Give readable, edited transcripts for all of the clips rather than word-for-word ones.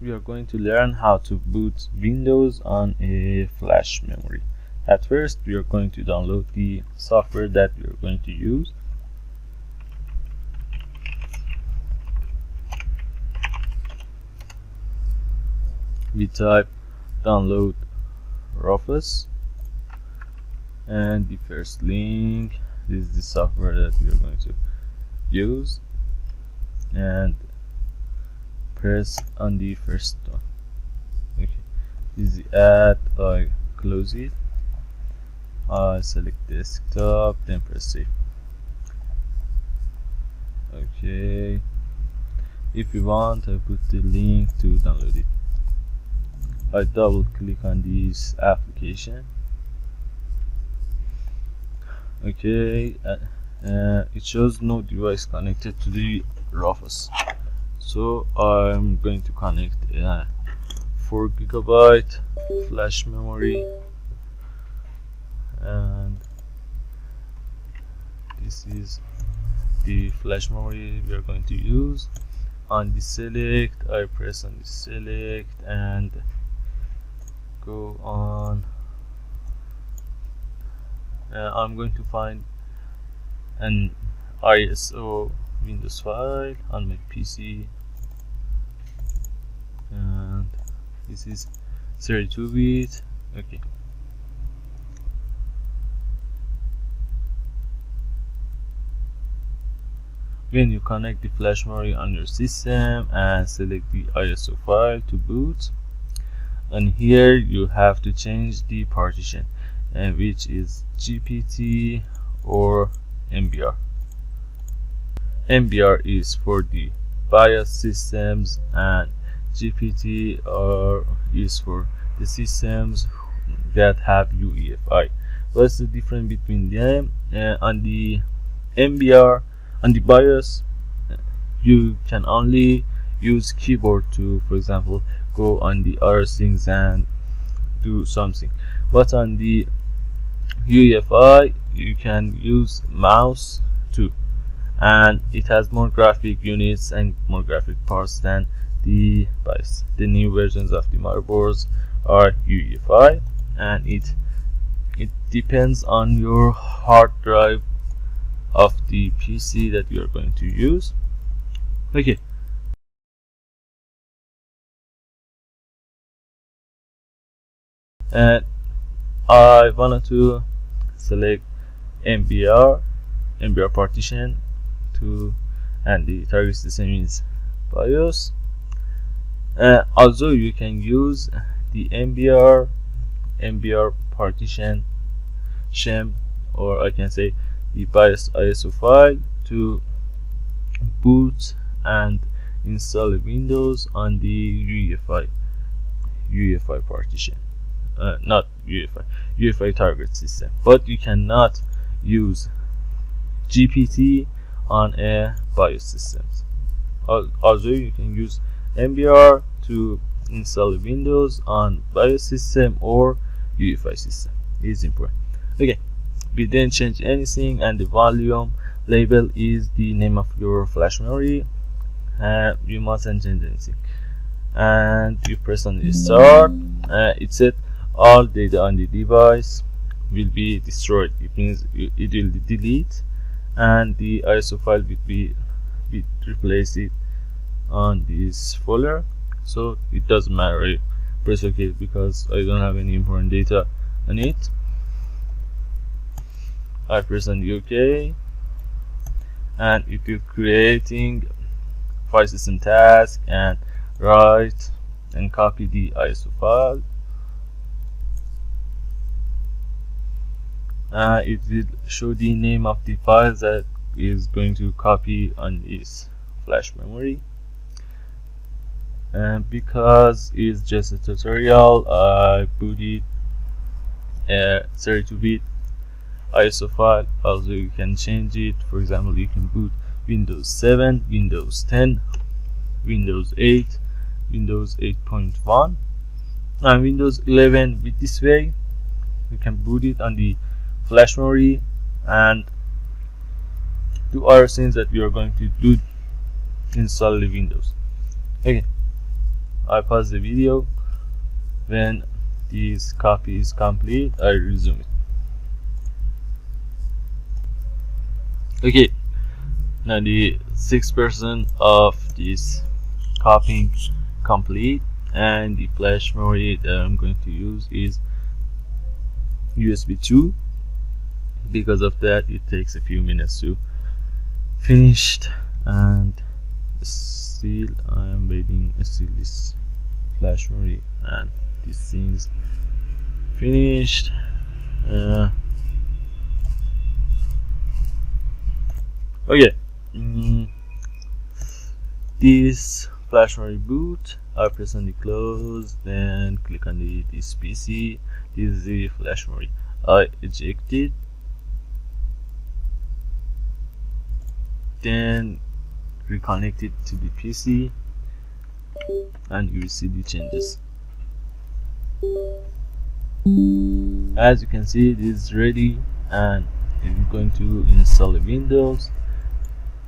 We are going to learn how to boot Windows on a flash memory. At first, we are going to download the software that we are going to use. We type download Rufus, and the first link is the software that we are going to use, and press on the first one. Okay, this is the add. I close it. I select desktop, then press save. Okay, if you want, I put the link to download it. I double click on this application. Okay, it shows no device connected to the Rufus, so I'm going to connect a 4 GB flash memory, and this is the flash memory we are going to use. On the select, I press on the select and go on. I'm going to find an ISO Windows file on my PC, and this is 32-bit. Okay, when you connect the flash memory on your system and select the ISO file to boot, and here you have to change the partition, which is GPT or MBR. MBR is for the BIOS systems, and GPT is for the systems that have UEFI. What's the difference between them? On the MBR, on the BIOS, you can only use keyboard to, for example, go on the other things and do something, but on the UEFI you can use mouse too, and it has more graphic units and more graphic parts than the BIOS. The new versions of the motherboards are UEFI, and it depends on your hard drive of the PC that you are going to use. Okay, and I wanted to select MBR partition to, and the target system is BIOS. Also, you can use the MBR partition shim, or I can say the BIOS ISO file, to boot and install Windows on the UEFI partition. Not UEFI target system, but you cannot use GPT on a BIOS system. Also, you can use MBR to install Windows on BIOS system or UEFI system. It's important. Okay, we didn't change anything, and the volume label is the name of your flash memory. You mustn't change anything, and you press on the start. It said all data on the device will be destroyed. It means it will delete, and the ISO file will be replaced on this folder. So it doesn't matter. I press OK because I don't have any important data on it. I press on the OK, and it will creating file system task and write and copy the ISO file. It will show the name of the file that is going to copy on this flash memory, and because it's just a tutorial, I booted a 32-bit ISO file. Also, you can change it. For example, you can boot Windows 7, Windows 10, Windows 8, Windows 8.1, and Windows 11. With this way, you can boot it on the flash memory and do other things that we are going to do, install the Windows. Okay, I pause the video. When this copy is complete, I resume it. Okay, now the 6% of this copying complete, and the flash memory that I'm going to use is USB 2. Because of that, it takes a few minutes to finish, and still I am waiting still this flash memory, and this seems finished. Okay, this flash memory boot. I press on the close, then click on this PC. This is the flash memory. I eject it, then reconnect it to the PC, and you will see the changes. As you can see, this is ready, and if you're going to install the Windows,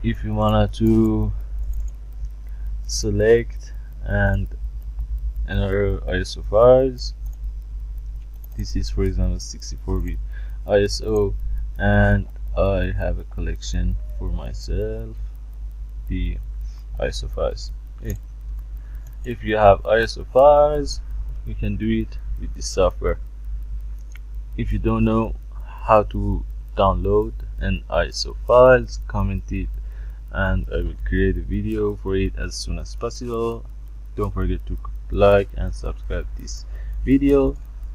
if you wanted to select and another ISO files, this is for example 64-bit ISO, and I have a collection for myself, the ISO files. Okay. If you have ISO files, you can do it with this software. If you don't know how to download an ISO files, comment it and I will create a video for it as soon as possible. Don't forget to like and subscribe this video.